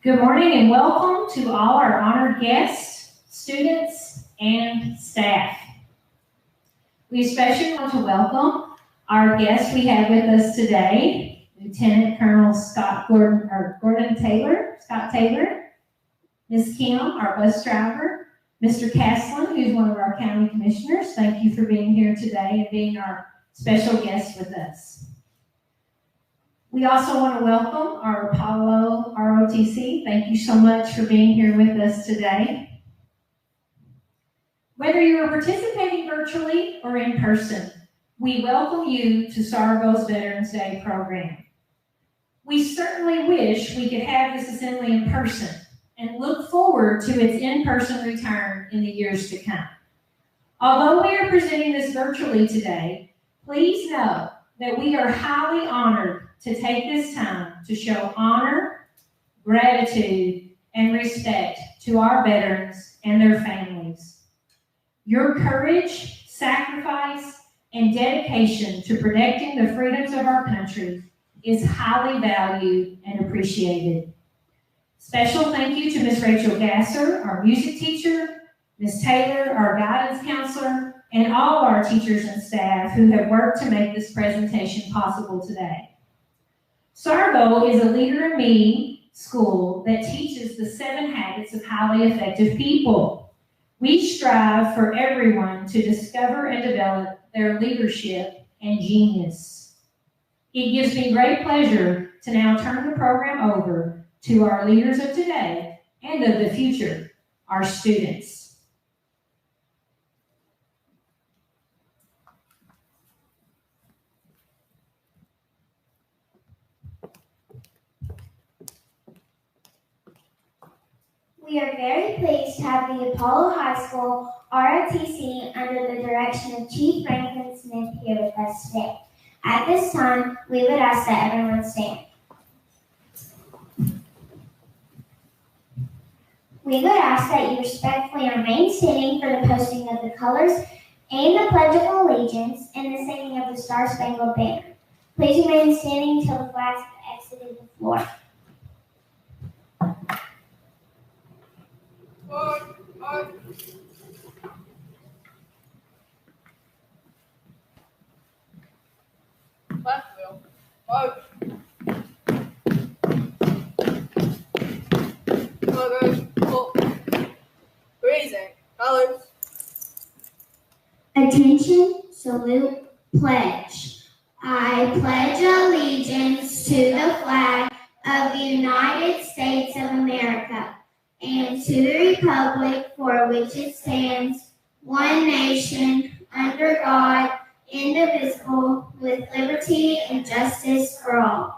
Good morning and welcome to all our honored guests, students, and staff. We especially want to welcome our guest we have with us today, Lieutenant Colonel Scott Taylor, Ms. Kim, our bus driver, Mr. Caslin, who's one of our county commissioners. Thank you for being here today and being our special guest with us. We also want to welcome our Apollo ROTC. Thank you so much for being here with us today. Whether you are participating virtually or in person, we welcome you to Sorgho's Veterans Day program. We certainly wish we could have this assembly in person and look forward to its in-person return in the years to come. Although we are presenting this virtually today, please know that we are highly honored to take this time to show honor, gratitude, and respect to our veterans and their families. Your courage, sacrifice, and dedication to protecting the freedoms of our country is highly valued and appreciated. Special thank you to Ms. Rachel Gasser, our music teacher, Ms. Taylor, our guidance counselor, and all our teachers and staff who have worked to make this presentation possible today. Sorgho is a Leader in Me school that teaches the 7 habits of highly effective people. We strive for everyone to discover and develop their leadership and genius. It gives me great pleasure to now turn the program over to our leaders of today and of the future, our students. We are very pleased to have the Apollo High School ROTC under the direction of Chief Franklin Smith here with us today. At this time, we would ask that everyone stand. We would ask that you respectfully remain standing for the posting of the colors and the Pledge of Allegiance and the singing of the Star-Spangled Banner. Please remain standing until the flags have exited the floor. Raising colors. Attention, salute, pledge. I pledge allegiance to the flag of the United States of America and to the republic for which it stands, one nation, under God, indivisible, with liberty and justice for all.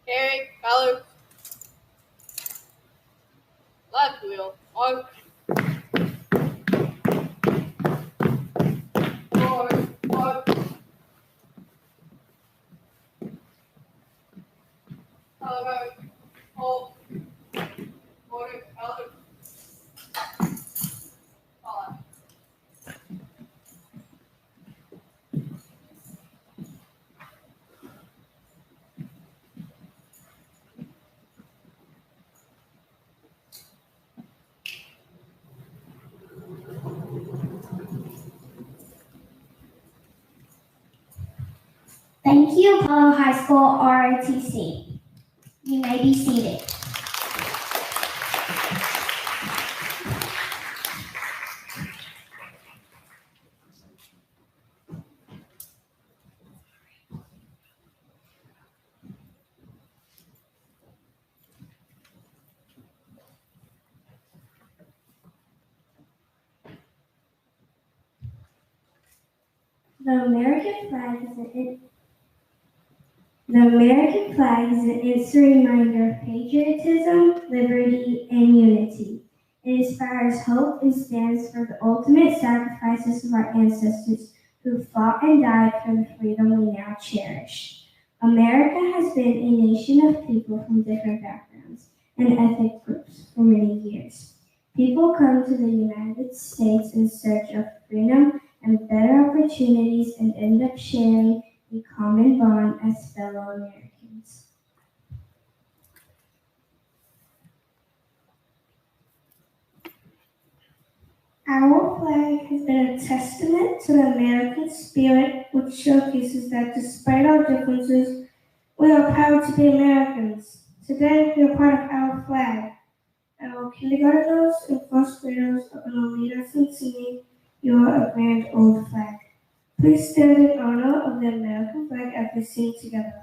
Carry, color, left wheel, on, forward, color, hold, forward, color, follow. Thank you, Apollo High School ROTC. You may be seated. The American flag is an instant reminder of patriotism, liberty, and unity. It inspires hope and stands for the ultimate sacrifices of our ancestors who fought and died for the freedom we now cherish. America has been a nation of people from different backgrounds and ethnic groups for many years. People come to the United States in search of freedom and better opportunities and end up sharing a common bond as fellow Americans. Our flag has been a testament to the American spirit, which showcases that despite our differences, we are proud to be Americans. Today, we are part of our flag. Our kindergartners and first graders are going to lead us in singing "You Are a Grand Old Flag." Please stand in honor of the American flag as we sing together.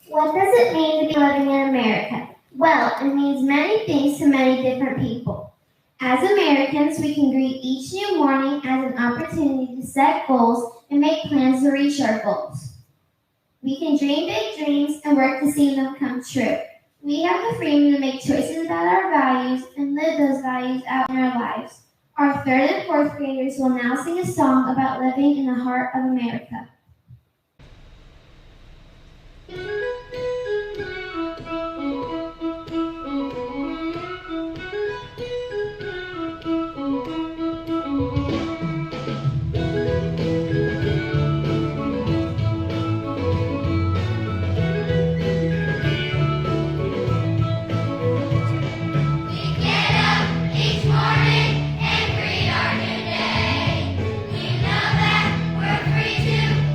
What does it mean to be living in America? Well, it means many things to many different people. As Americans, we can greet each new morning as an opportunity to set goals and make plans to reach our goals. We can dream big dreams and work to see them come true. We have the freedom to make choices about our values and live those values out in our lives. Our third and fourth graders will now sing a song about living in the heart of America. Free to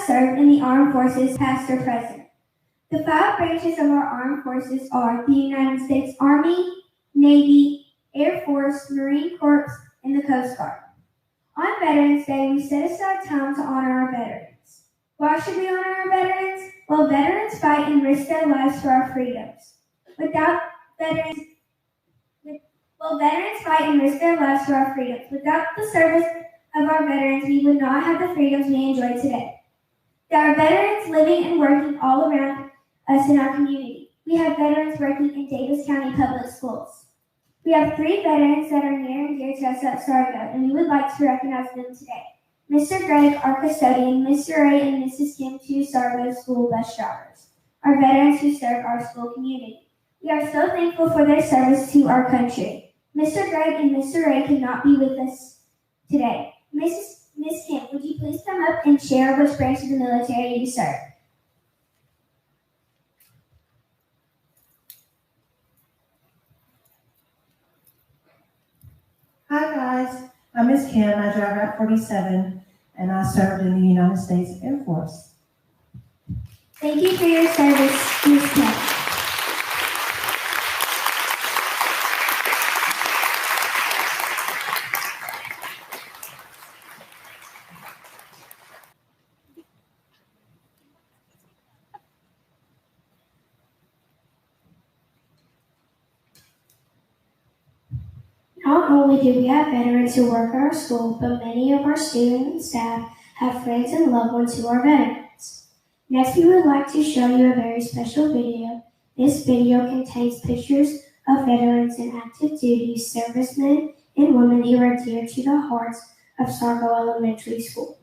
served in the armed forces, past or present. The 5 branches of our armed forces are the United States Army, Navy, Air Force, Marine Corps, and the Coast Guard. On Veterans Day, we set aside time to honor our veterans. Why should we honor our veterans? Well, veterans fight and risk their lives for our freedoms. Veterans fight and risk their lives for our freedoms. Without the service of our veterans, we would not have the freedoms we enjoy today. There are veterans living and working all around us in our community. We have veterans working in Davis County Public Schools. We have 3 veterans that are near and dear to us at Sorgho, and we would like to recognize them today. Mr. Greg, our custodian, Mr. Ray, and Mrs. Kim, 2 Sorgho school bus drivers, are veterans who serve our school community. We are so thankful for their service to our country. Mr. Greg and Mr. Ray could not be with us today. Miss Kim, would you please come up and share which branch of the military you serve? Hi guys, I'm Miss Kim. I drive Route 47 and I served in the United States Air Force. Thank you for your service, Ms. Kim. Not only do we have veterans who work at our school, but many of our students and staff have friends and loved ones who are veterans. Next, we would like to show you a very special video. This video contains pictures of veterans and active duty servicemen and women who are dear to the hearts of Sorgho Elementary School.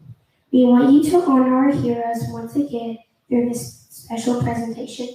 We want you to honor our heroes once again through this special presentation.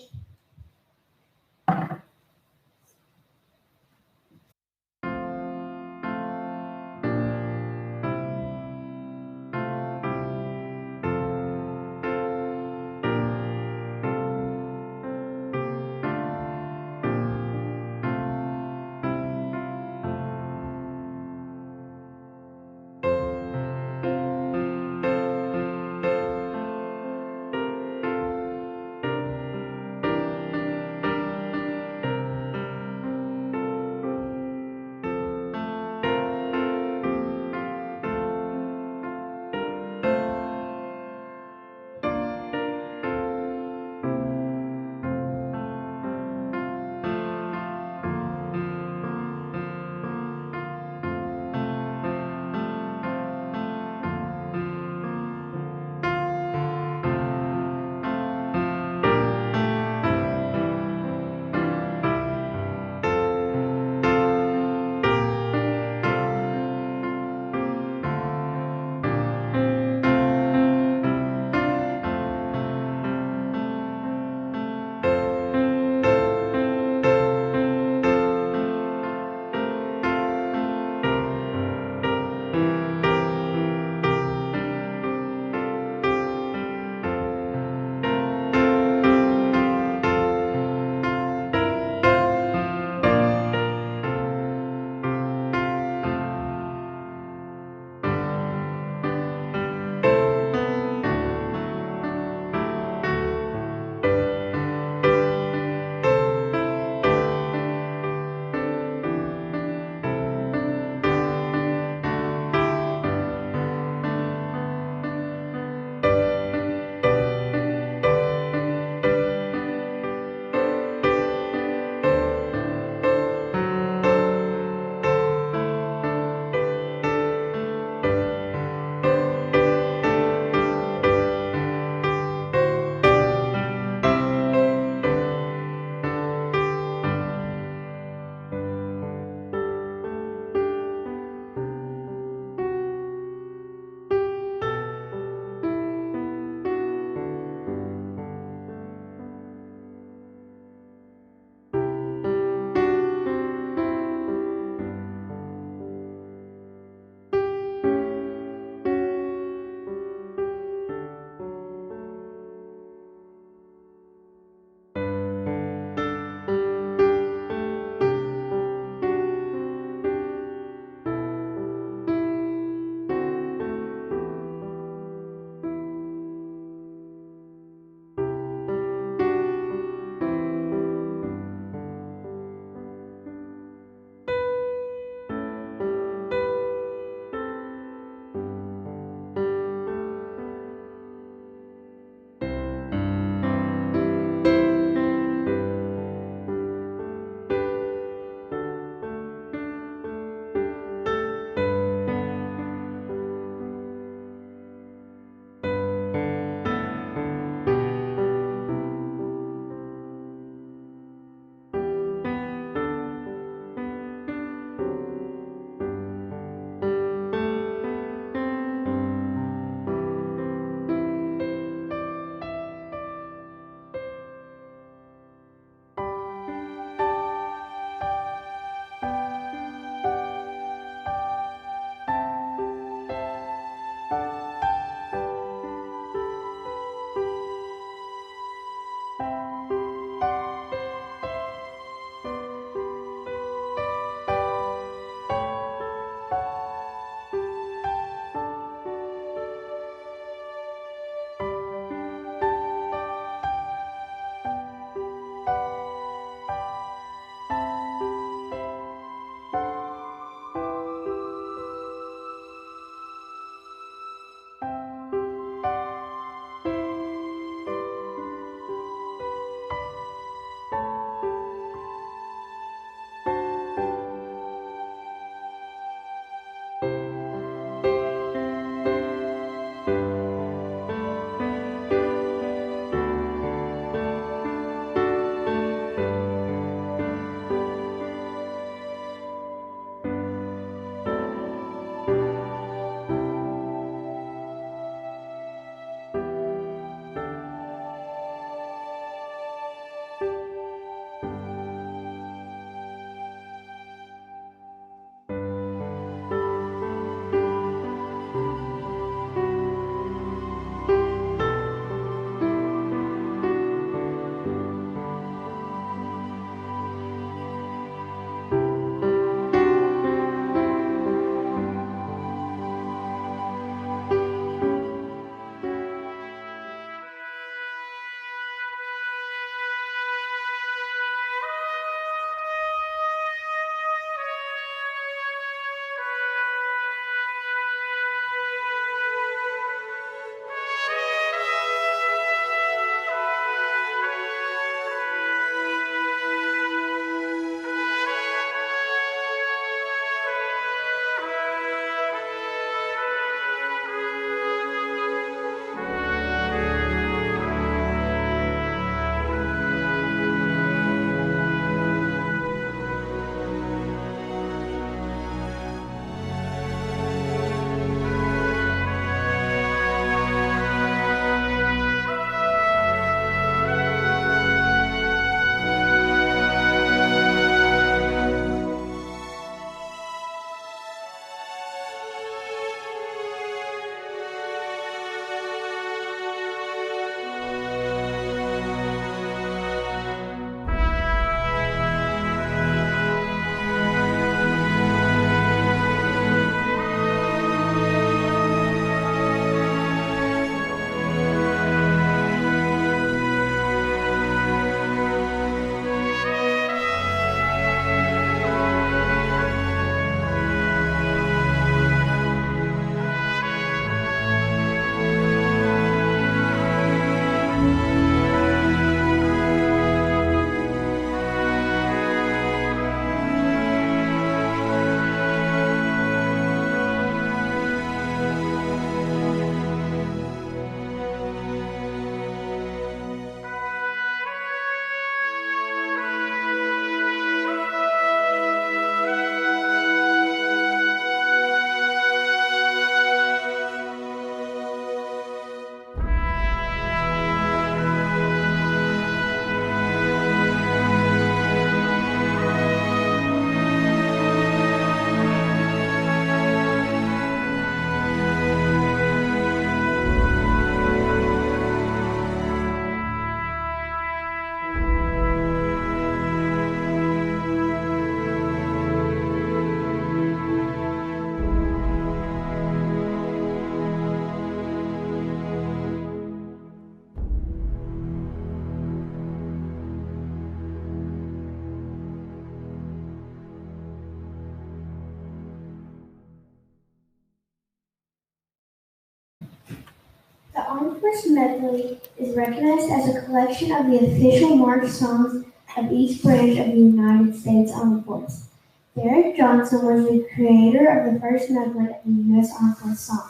The Armed Forces Medley is recognized as a collection of the official march songs of each branch of the United States Armed Forces. Derek Johnson was the creator of the first medley of the U.S. Armed Forces song.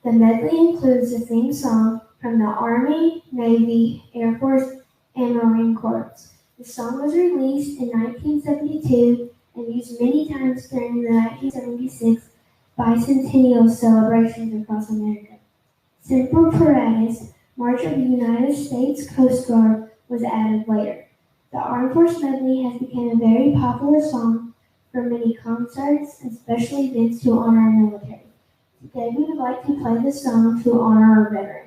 The medley includes the theme song from the Army, Navy, Air Force, and Marine Corps. The song was released in 1972 and used many times during the 1976 bicentennial celebrations across America. Simple Parade's March of the United States Coast Guard was added later. The Armed Forces Medley has become a very popular song for many concerts and special events to honor our military. Today we would like to play this song to honor our veterans.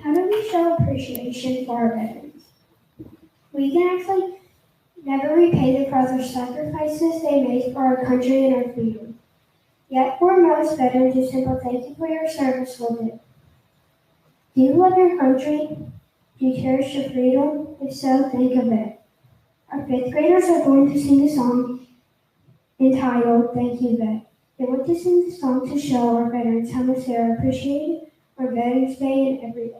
How do we show appreciation for our veterans? We can actually never repay the price of sacrifices they made for our country and our freedom. Yet for most veterans, a simple thank you for your service will do. Do you love your country? Do you cherish your freedom? If so, think of it. Our fifth graders are going to sing a song entitled Thank You Vet. They want to sing the song to show our veterans how much they are appreciated on Veterans Day and every day.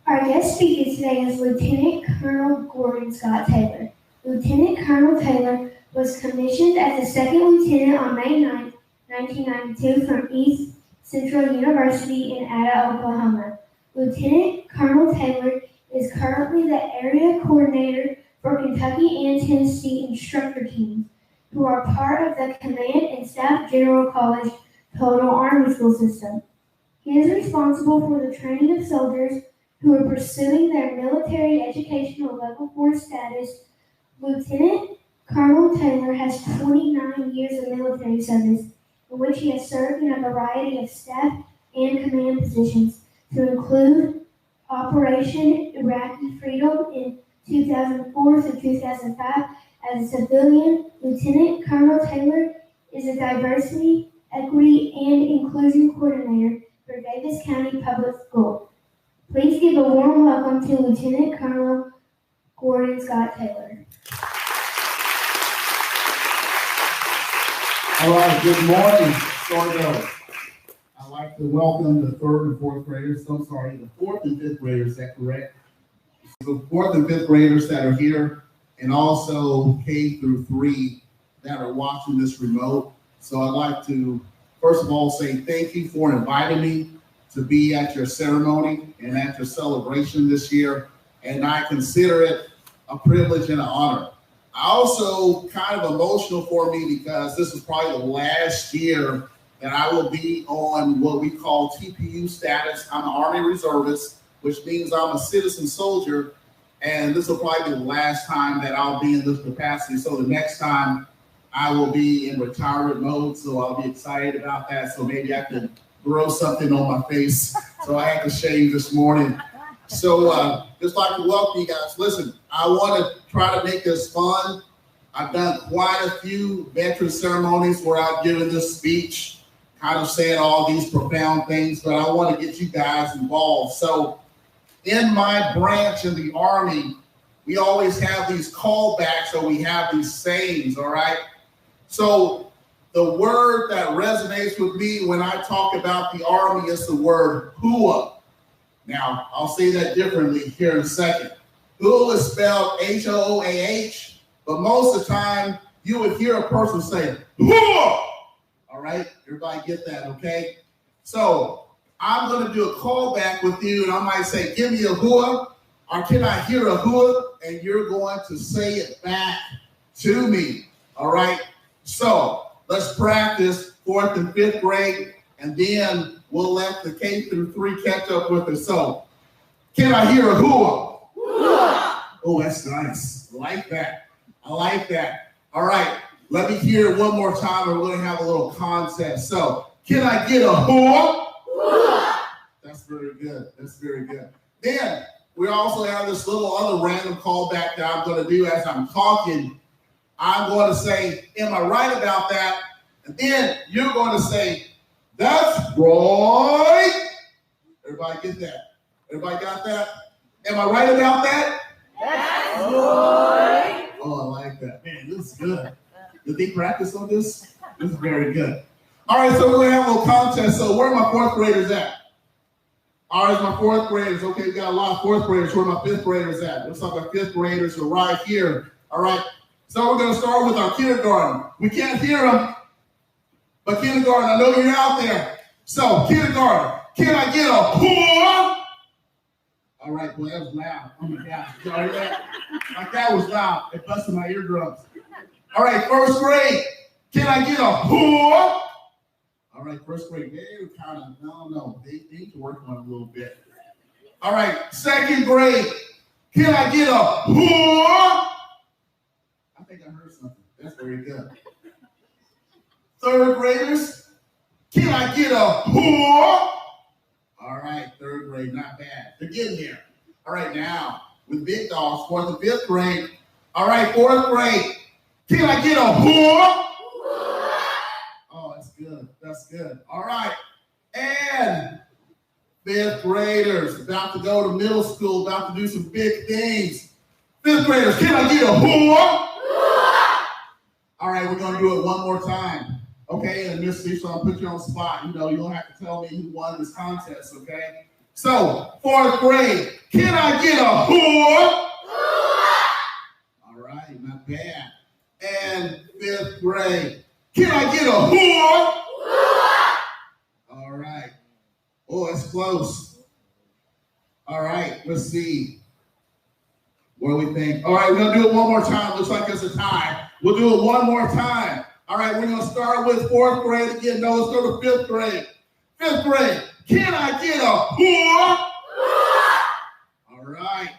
Our guest speaker today is Lieutenant Colonel Gordon Scott Taylor. Lieutenant Colonel Taylor was commissioned as a second lieutenant on May 9, 1992 from East Central University in Ada, Oklahoma. Lieutenant Colonel Taylor is currently the area coordinator for Kentucky and Tennessee instructor teams, who are part of the Command and Staff General College Total Army School System. He is responsible for the training of soldiers who are pursuing their military educational level 4 status. Lieutenant Colonel Taylor has 29 years of military service, in which he has served in a variety of staff and command positions, to include Operation Iraqi Freedom in 2004 to 2005. As a civilian, Lieutenant Colonel Taylor is a diversity, equity, and inclusion coordinator for Davis County Public Schools. Please give a warm welcome to Lieutenant Colonel Gordon Scott Taylor. All right, good morning, Sorgho. I'd like to welcome the 3rd and 4th graders. The 4th and 5th graders, is that correct? The 4th and 5th graders that are here, and also K through 3 that are watching this remote. So I'd like to, first of all, say thank you for inviting me to be at your ceremony and at your celebration this year. And I consider it a privilege and an honor. Also kind of emotional for me because this is probably the last year that I will be on what we call TPU status. I'm an Army reservist, which means I'm a citizen soldier. And this will probably be the last time that I'll be in this capacity. So the next time I will be in retirement mode. So I'll be excited about that. So maybe I can grow something on my face. So I had to shave this morning. So just like to welcome you guys. Listen, I want to try to make this fun. I've done quite a few veteran ceremonies where I've given this speech, kind of saying all these profound things, but I want to get you guys involved. So in my branch in the Army, we always have these callbacks, or we have these sayings, all right? So the word that resonates with me when I talk about the Army is the word hooah. Now, I'll say that differently here in a second. Hooah is spelled H-O-O-A-H, but most of the time you would hear a person say hooah. All right, everybody get that, okay? So I'm going to do a callback with you, and I might say, give me a hooah, or can I hear a hooah? And you're going to say it back to me, all right? So let's practice 4th and 5th grade, and then we'll let the K through 3 catch up with us. So can I hear a hooah? Hooah! Oh, that's nice. I like that. I like that. All right, let me hear it one more time, and we're going to have a little contest. So can I get a hooah? Hooah! That's very good. That's very good. Then we also have this little other random callback that I'm going to do as I'm talking. I'm going to say, am I right about that? And then you're going to say, that's right. Everybody get that? Everybody got that? Am I right about that? That's right. Oh, I like that. Man, this is good. Did they practice on this? This is very good. All right, so we're going to have a little contest. So where are my 4th graders at? All right, my 4th graders. Okay, we got a lot of 4th graders. Where are my 5th graders at? Looks like our 5th graders are right here. All right, so we're going to start with our kindergarten. We can't hear them, but kindergarten, I know you're out there. So kindergarten, can I get a hooah? All right, boy, that was loud. Oh my gosh, did y'all hear that? Like that was loud. It busted my eardrums. All right, 1st grade, can I get a hooah? All right, 1st grade, they're kind of, no, they need to work on it a little bit. All right, 2nd grade, can I get a hooah? I think I heard something. That's very good. 3rd graders, can I get a hooah? All right, 3rd grade, not bad. They're getting there. All right, now, with big dogs, 4th and 5th grade. All right, 4th grade, can I get a hooah? Oh, that's good. That's good. All right, and 5th graders, about to go to middle school, about to do some big things. 5th graders, can I get a hooah? All right, we're going to do it one more time. Okay, and Miss Lisa, I'll put you on the spot. You know, you don't have to tell me who won this contest, okay? So, fourth grade, can I get a whore? All right, not bad. And fifth grade, can I get a whore? All right. Oh, it's close. All right, let's see. What do we think? All right, we're going to do it one more time. Looks like it's a tie. We'll do it one more time. All right, we're going to start with fourth grade again. No, let's go to fifth grade. Fifth grade, can I get a whore? All right.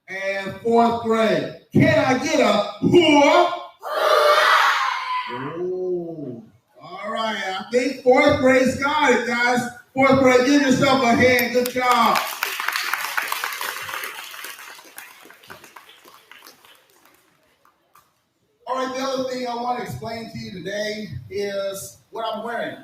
And fourth grade, can I get a whore? Oh, all right. I think fourth grade's got it, guys. Fourth grade, give yourself a hand. Good job. All right, the other thing I want to explain to you today is what I'm wearing.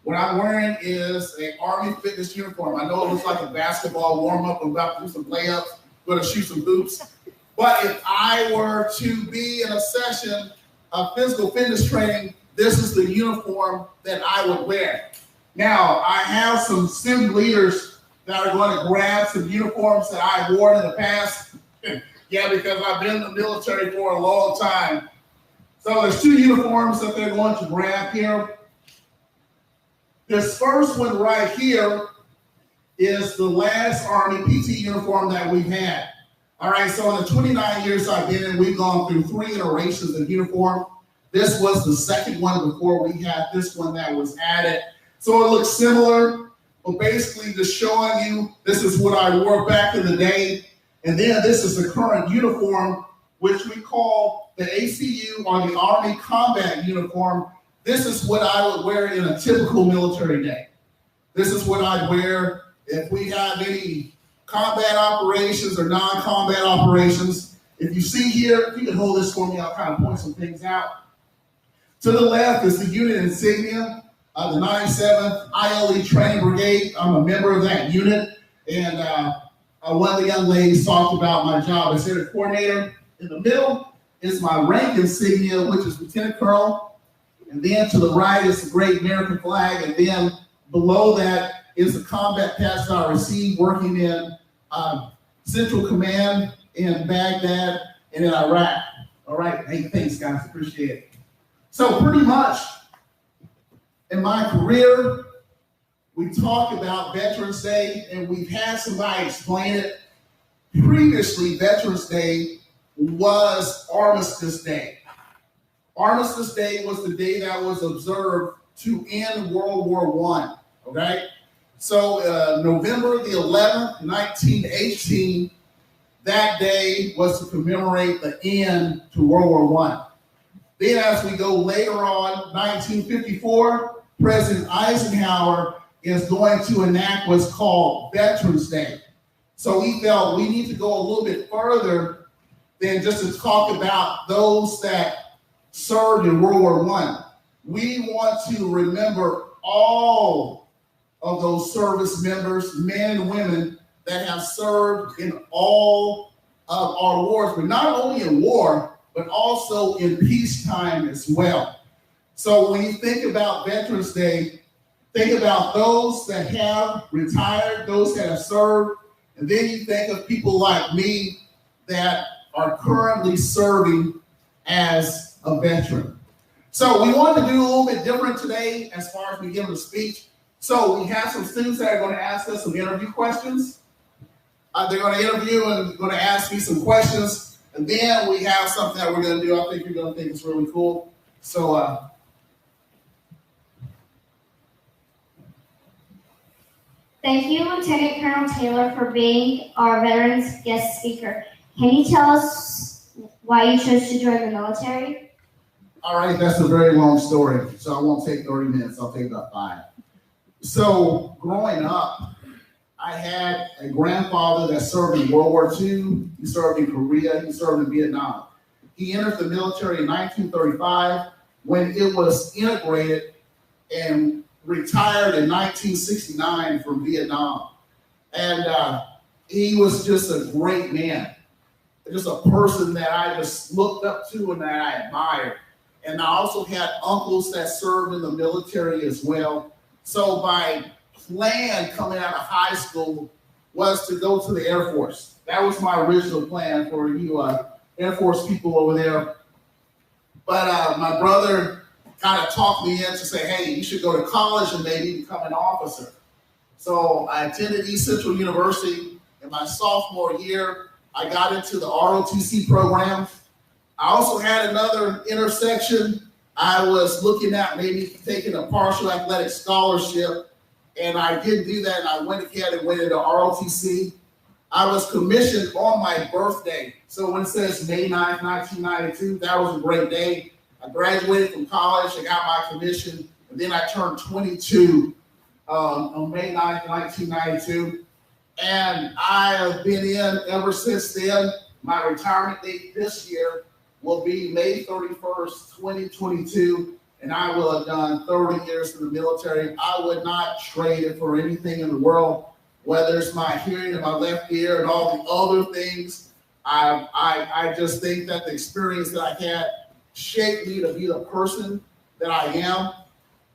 What I'm wearing is an Army fitness uniform. I know it looks like a basketball warm-up. I'm about to do some layups, going to shoot some hoops. But if I were to be in a session of physical fitness training, this is the uniform that I would wear. Now, I have some sim leaders that are going to grab some uniforms that I've worn in the past. Yeah, because I've been in the military for a long time. So there's two uniforms that they're going to grab here. This first one right here is the last Army PT uniform that we've had. All right, so in the 29 years I've been in, we've gone through 3 iterations of uniform. This was the second one before we had this one that was added. So it looks similar, but basically just showing you this is what I wore back in the day. And then this is the current uniform, which we call the ACU or the Army Combat Uniform. This is what I would wear in a typical military day. This is what I'd wear if we have any combat operations or non-combat operations. If you see here, if you can hold this for me, I'll kind of point some things out. To the left is the unit insignia, the 97th ILE Training Brigade. I'm a member of that unit, and one of the young ladies talked about my job as center coordinator. In the middle is my rank insignia, which is Lieutenant Colonel. And then to the right is the Great American Flag. And then below that is the combat patch that I received working in Central Command in Baghdad and in Iraq. All right. Hey, thanks, guys. Appreciate it. So pretty much in my career, we talk about Veterans Day, and we've had somebody explain it. Previously, Veterans Day was Armistice Day. Armistice Day was the day that was observed to end World War I, okay? So November the 11th, 1918, that day was to commemorate the end to World War I. Then as we go later on, 1954, President Eisenhower is going to enact what's called Veterans Day. So he felt we need to go a little bit further than just to talk about those that served in World War I. We want to remember all of those service members, men and women, that have served in all of our wars, but not only in war, but also in peacetime as well. So when you think about Veterans Day, think about those that have retired, those that have served, and then you think of people like me that are currently serving as a veteran. So we want to do a little bit different today as far as we give a speech. So we have some students that are going to ask us some interview questions. They're going to interview and going to ask me some questions. And then we have something that we're going to do. I think you're going to think it's really cool. So thank you, Lieutenant Colonel Taylor, for being our Veterans guest speaker. Can you tell us why you chose to join the military? All right, that's a very long story, so I won't take 30 minutes. I'll take about 5. So growing up, I had a grandfather that served in World War II. He served in Korea. He served in Vietnam. He entered the military in 1935 when it was integrated and retired in 1969 from Vietnam. And he was just a great man, just a person that I just looked up to and that I admired. And I also had uncles that served in the military as well. So by plan coming out of high school was to go to the Air Force. That was my original plan for you Air Force people over there. But my brother kind of talked me into say, hey, you should go to college and maybe become an officer. So I attended East Central University. In my sophomore year, I got into the ROTC program. I also had another intersection. I was looking at maybe taking a partial athletic scholarship, and I didn't do that, and I went ahead and went into ROTC. I was commissioned on my birthday. So when it says May 9th, 1992, that was a great day. I graduated from college, I got my commission, and then I turned 22 on May 9th, 1992. And I have been in ever since then. My retirement date this year will be May 31st, 2022, and I will have done 30 years in the military. I would not trade it for anything in the world, whether it's my hearing in my left ear and all the other things. I just think that the experience that I had shaped me to be the person that I am.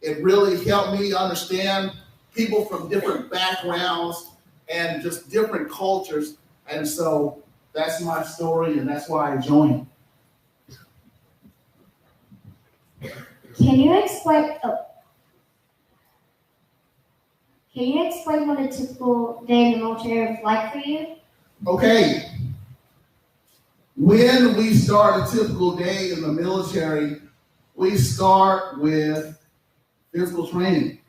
It really helped me understand people from different backgrounds and just different cultures. And so that's my story, and that's why I joined. Can you explain what a typical day in the military is like for you? Okay. When we start a typical day in the military, we start with physical training.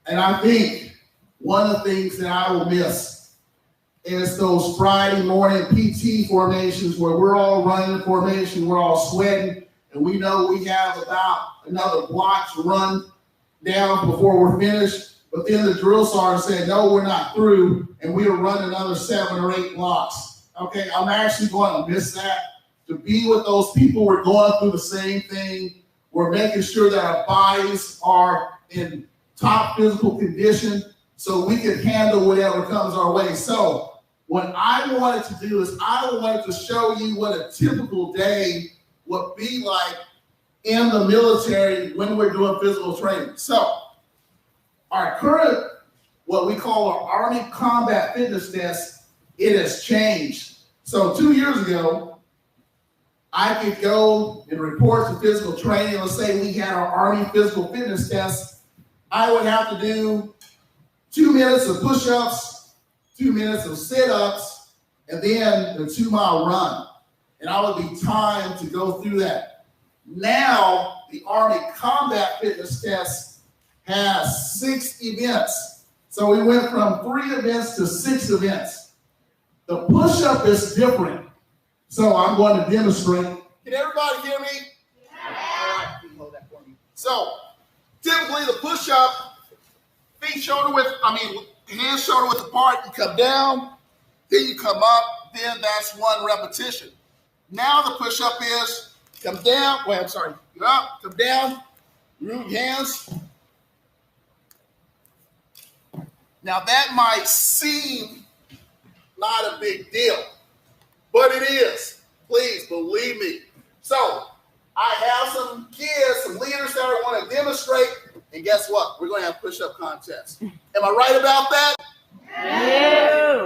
And I think one of the things that I will miss is those Friday morning PT formations where we're all running the formation, we're all sweating, and we know we have about another block to run down before we're finished. But then the drill sergeant said, no, we're not through, and we'll run another 7 or 8 blocks. Okay, I'm actually going to miss that. To be with those people, we're going through the same thing. We're making sure that our bodies are in top physical condition so we can handle whatever comes our way. So what I wanted to do is I wanted to show you what a typical day would be like in the military when we're doing physical training. So our current, what we call our Army Combat Fitness Test, it has changed. So 2 years ago, I could go and report to physical training. Let's say we had our Army Physical Fitness Test. I would have to do 2 minutes of push-ups, 2 minutes of sit-ups, and then the 2-mile run. And I would be timed to go through that. Now, the Army Combat Fitness Test has 6 events. So we went from 3 events to 6 events. The push-up is different. So I'm going to demonstrate. Can everybody hear me? Yeah. All right, can you hold that for me? So typically the push-up, hands shoulder width apart, you come down, then you come up, then that's 1 repetition. Now the push-up is come down, you're up, come down, root hands. Now that might seem not a big deal, but it is. Please believe me. So I have some kids, some leaders that want to demonstrate, and guess what? We're going to have push-up contests. Am I right about that? Yeah.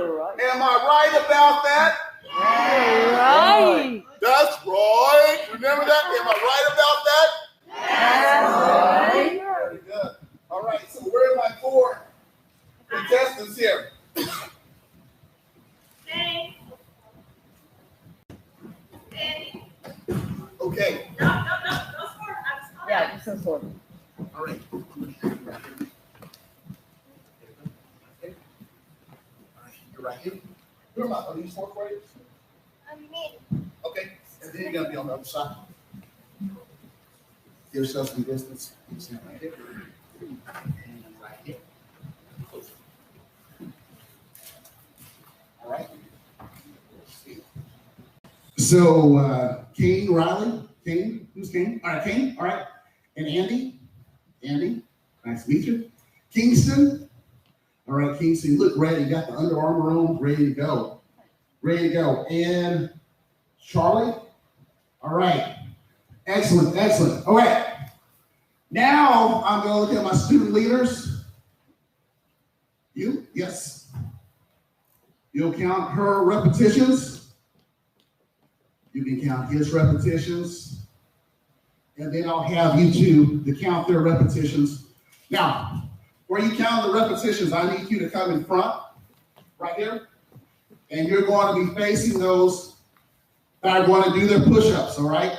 Am I right about that? Yeah. Right. That's right. Remember that? Am I right about that? That's right. Very good. All right, so where are my 4 contestants here? Okay. No, yeah, just some sort. All right. You're right here. Who am I? Are these 4th graders? Me. Okay. And then you're going to be on the other side. Give yourself some distance. You stand right here. And right here. All right. So, Kane, Riley, Kane, who's Kane? All right, Kane, all right. And Andy, nice to meet you. Kingston, all right, Kingston, you look ready. You got the Under Armour on, ready to go. And Charlie, all right. Excellent. All right. Now, I'm going to look at my student leaders. Yes. You'll count her repetitions. You can count his repetitions. And then I'll have you two to count their repetitions. Now, where you count the repetitions, I need you to come in front, right here. And you're going to be facing those that are going to do their push-ups, all right?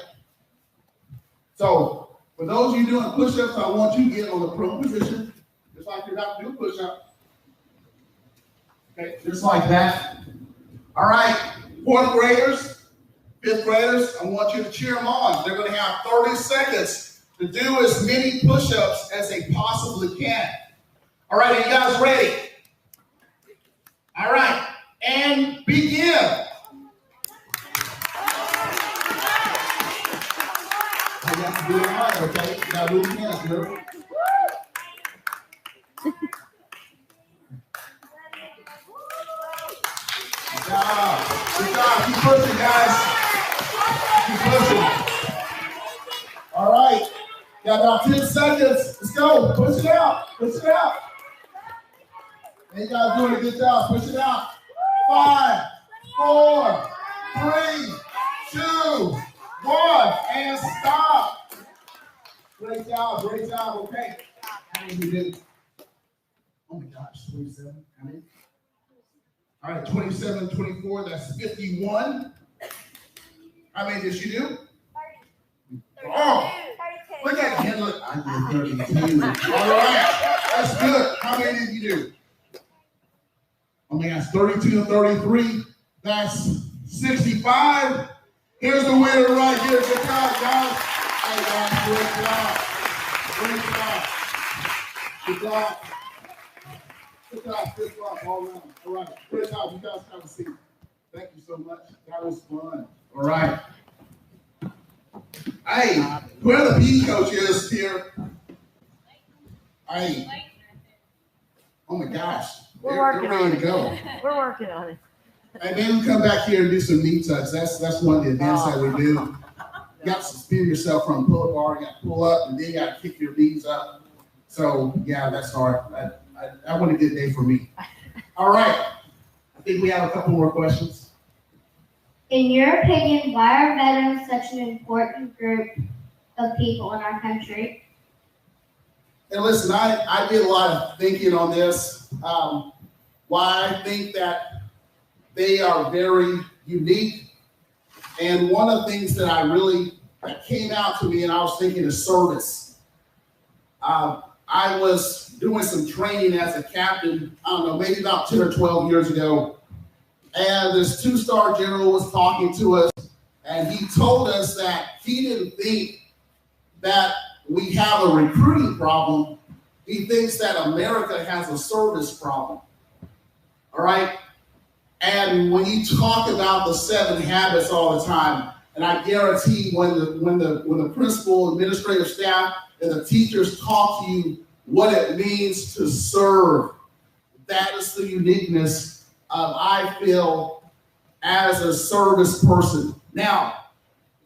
So, for those of you doing push-ups, I want you to get on the prone position, just like you're about to do a push-up. Okay, just like that. All right, 4th graders, 5th graders, I want you to cheer them on. They're going to have 30 seconds to do as many push-ups as they possibly can. All right, are you guys ready? All right, and begin. You have to do it right, okay? You got to move your hands, girl. Good job. Good job. Keep pushing, guys. Keep pushing. All right. Got about 10 seconds. Let's go. Push it out. Push it out. And you guys doing a good job. Push it out. 5, 4, 3, 2, 1, and stop. Great job. Great job. Okay. How many you did? Oh my gosh. 27. How many? All right, 27, 24, that's 51. How many did you do? 30. Oh, look at him. Look, I did 32. All right, that's good. How many did you do? Oh my gosh, 32 and 33, that's 65. Here's the winner right here. Good job, guys. Hey, guys, great job. Great job. Good job. Good job, good job, all around. All right, great job. You guys have a seat. Thank you so much. That was fun. All right. Hey, where the PE coach is here. Hey. Oh my gosh. We're working on it. Go. We're working on it. And then come back here and do some knee tucks. That's one of the events that we do. You got to suspend yourself from the pull-up bar. You got to pull up, and then you got to kick your knees up. So, yeah, that's hard. That wasn't a good day for me. All right. I think we have a couple more questions. In your opinion, why are veterans such an important group of people in our country? And listen, I did a lot of thinking on this. Why I think that they are very unique. And one of the things that came out to me, and I was thinking of service. I was doing some training as a captain, I don't know, maybe about 10 or 12 years ago. And this 2-star general was talking to us, and he told us that he didn't think that we have a recruiting problem. He thinks that America has a service problem. All right? And when you talk about the 7 habits all the time, and I guarantee when the principal, administrative staff, and the teachers talk to you what it means to serve, that is the uniqueness of, I feel, as a service person. Now,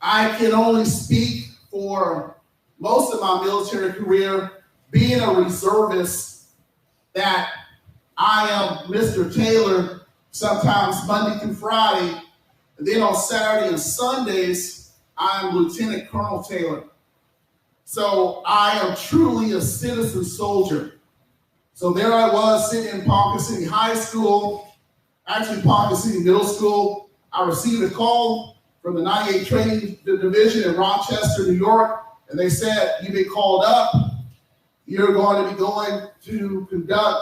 I can only speak for most of my military career, being a reservist, that I am Mr. Taylor, sometimes Monday through Friday, and then on Saturday and Sundays, I'm Lieutenant Colonel Taylor. So I am truly a citizen soldier. So there I was sitting in Ponca City High School, actually Ponca City Middle School. I received a call from the 98 Training Division in Rochester, New York, and they said, you've been called up. You're going to be going to conduct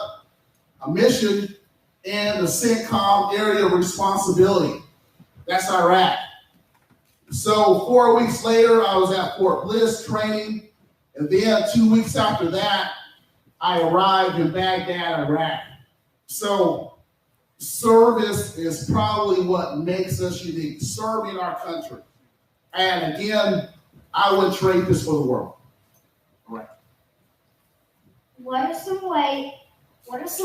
a mission in the CENTCOM area of responsibility. That's Iraq. So 4 weeks later, I was at Fort Bliss training, and then 2 weeks after that, I arrived in Baghdad, Iraq. So service is probably what makes us unique, serving our country. And again, I would trade this for the world. All right. What are some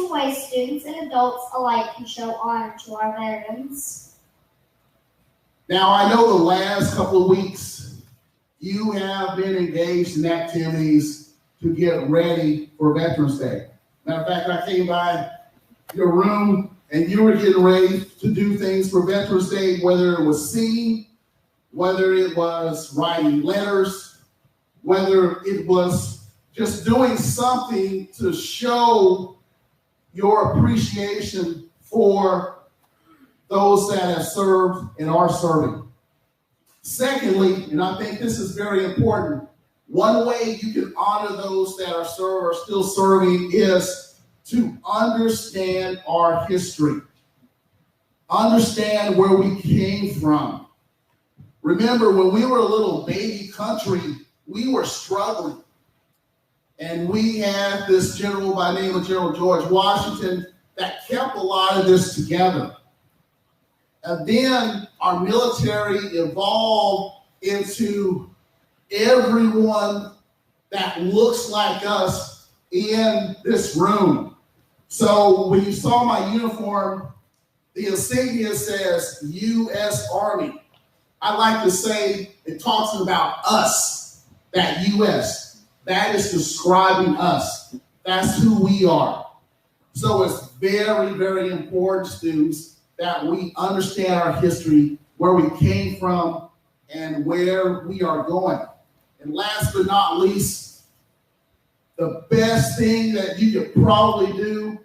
ways students and adults alike can show honor to our veterans? Now, I know the last couple of weeks, you have been engaged in activities to get ready for Veterans Day. Matter of fact, I came by your room and you were getting ready to do things for Veterans Day, whether it was singing, whether it was writing letters, whether it was just doing something to show your appreciation for those that have served and are serving. Secondly, and I think this is very important, one way you can honor those that are still serving is to understand our history. Understand where we came from. Remember, when we were a little baby country, we were struggling. And we had this general by the name of General George Washington that kept a lot of this together. And then our military evolved into everyone that looks like us in this room. So when you saw my uniform, the insignia says U.S. Army. I like to say it talks about us, that U.S. That is describing us. That's who we are. So it's very, very important, students, that we understand our history, where we came from, and where we are going. And last but not least, the best thing that you could probably do,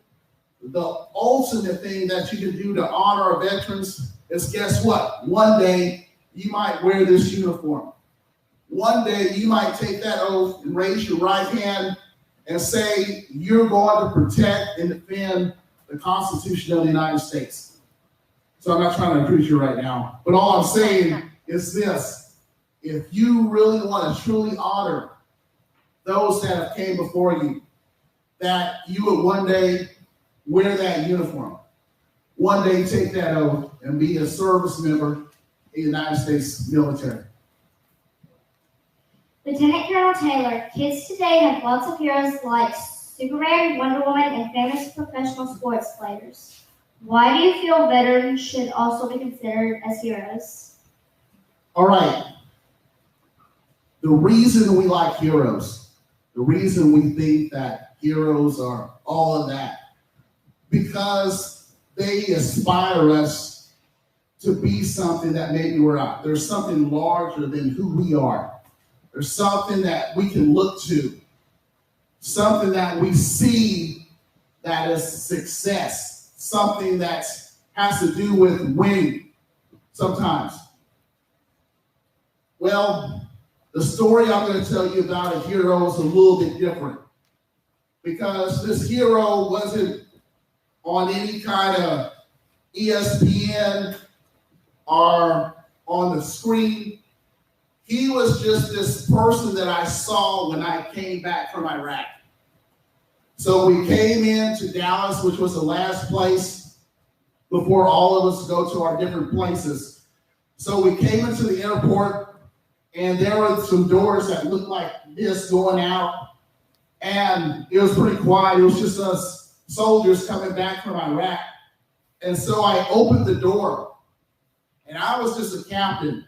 the ultimate thing that you can do to honor our veterans is, guess what? One day you might wear this uniform. One day you might take that oath and raise your right hand and say you're going to protect and defend the Constitution of the United States. So I'm not trying to preach you right now, but all I'm saying is this: if you really want to truly honor those that have came before you, that you would one day wear that uniform, one day take that oath and be a service member in the United States military. Lieutenant Colonel Taylor, kids today have lots of heroes like Superman, Wonder Woman, and famous professional sports players. Why do you feel veterans should also be considered as heroes? All right. The reason we like heroes, the reason we think that heroes are all of that, because they inspire us to be something that maybe we're not. There's something larger than who we are. There's something that we can look to, something that we see that is success, something that has to do with winning sometimes. Well, the story I'm going to tell you about a hero is a little bit different, because this hero wasn't on any kind of ESPN or on the screen. He was just this person that I saw when I came back from Iraq. So we came into Dallas, which was the last place before all of us go to our different places. So we came into the airport, and there were some doors that looked like this going out, and it was pretty quiet. It was just us soldiers coming back from Iraq. And so I opened the door, and I was just a captain.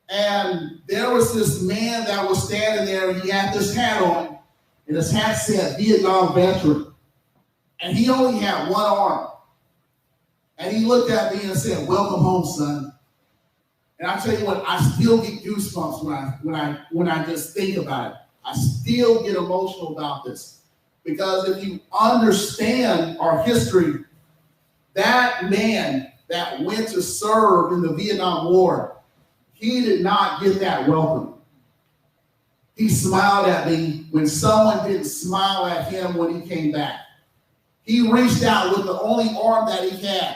And there was this man that was standing there, and he had this hat on, and his hat said Vietnam veteran. And he only had one arm. And he looked at me and said, "Welcome home, son." And I tell you what, I still get goosebumps when I just think about it. I still get emotional about this. Because if you understand our history, that man that went to serve in the Vietnam War, he did not get that welcome. He smiled at me when someone didn't smile at him when he came back. He reached out with the only arm that he had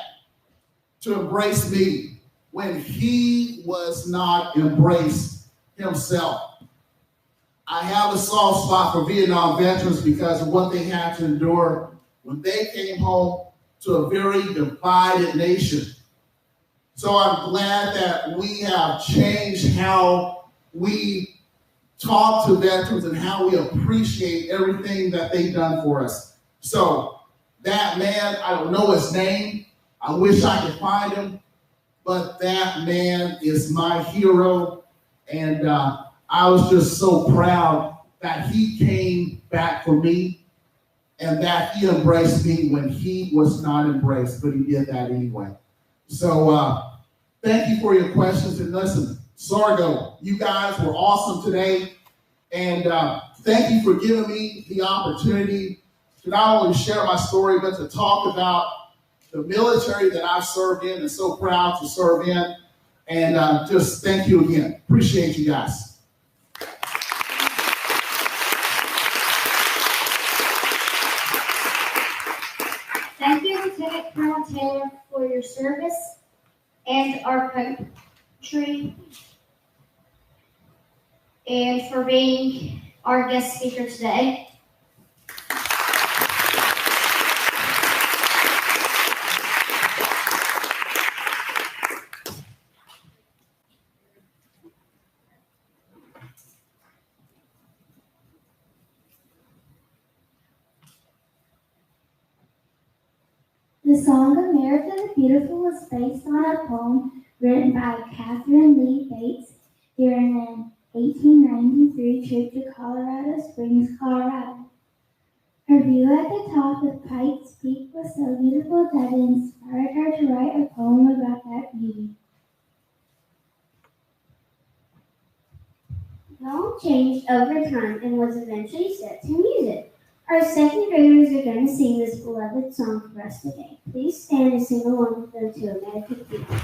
to embrace me when he was not embraced himself. I have a soft spot for Vietnam veterans because of what they had to endure when they came home to a very divided nation. So I'm glad that we have changed how we talk to veterans and how we appreciate everything that they've done for us. So that man, I don't know his name. I wish I could find him, but that man is my hero. And I was just so proud that he came back for me. and that he embraced me when he was not embraced, but he did that anyway. So thank you for your questions. And listen, Sorgho, you guys were awesome today. And thank you for giving me the opportunity to not only share my story, but to talk about the military that I've served in and so proud to serve in. And just thank you again. Appreciate you guys. Thank you, Lieutenant Colonel Taylor, for your service and our country, and for being our guest speaker today. The song America the Beautiful is based on a poem written by Catherine Lee Bates during an 1893 trip to Colorado Springs, Colorado. Her view at the top of Pikes Peak was so beautiful that it inspired her to write a poem about that beauty. The poem changed over time and was eventually set to music. Our second graders are going to sing this beloved song for us today. Please stand and sing along with them to America the Beautiful.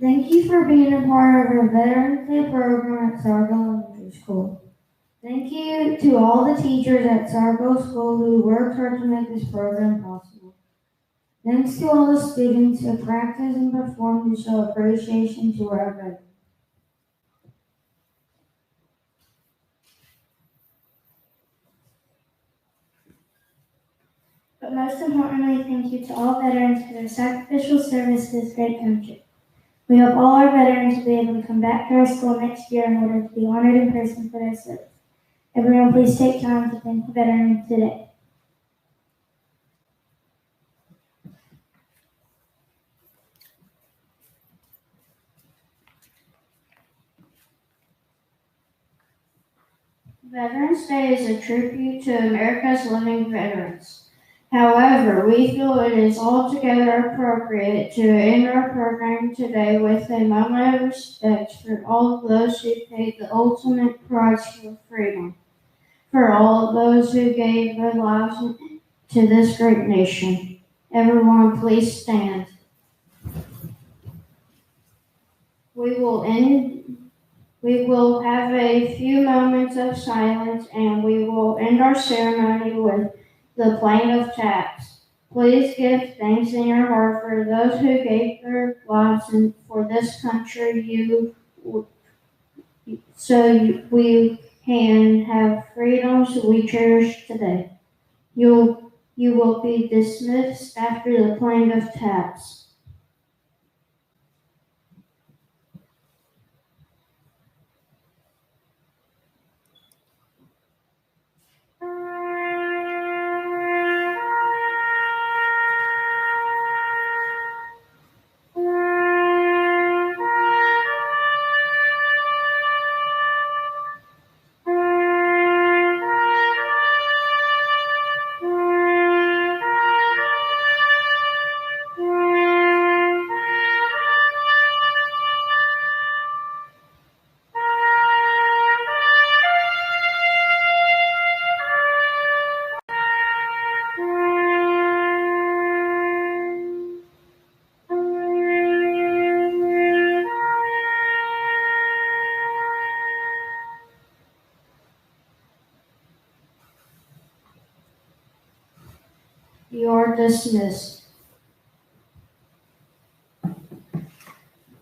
Thank you for being a part of our Veterans Day program at Sorgho Elementary School. Thank you to all the teachers at Sorgho School who worked hard to make this program possible. Thanks to all the students who practiced and performed to show appreciation to our veterans. But most importantly, thank you to all veterans for their sacrificial service to this great country. We hope all our veterans will be able to come back to our school next year in order to be honored in person for their service. Everyone, please take time to thank the veterans today. Veterans Day is a tribute to America's living veterans. However, we feel it is altogether appropriate to end our program today with a moment of respect for all of those who paid the ultimate price for freedom, for all of those who gave their lives to this great nation. Everyone, please stand. We will have a few moments of silence, and we will end our ceremony with the playing of taps. Please give thanks in your heart for those who gave their lives for this country, we can have freedoms we cherish today. You will be dismissed after the playing of taps. You're dismissed.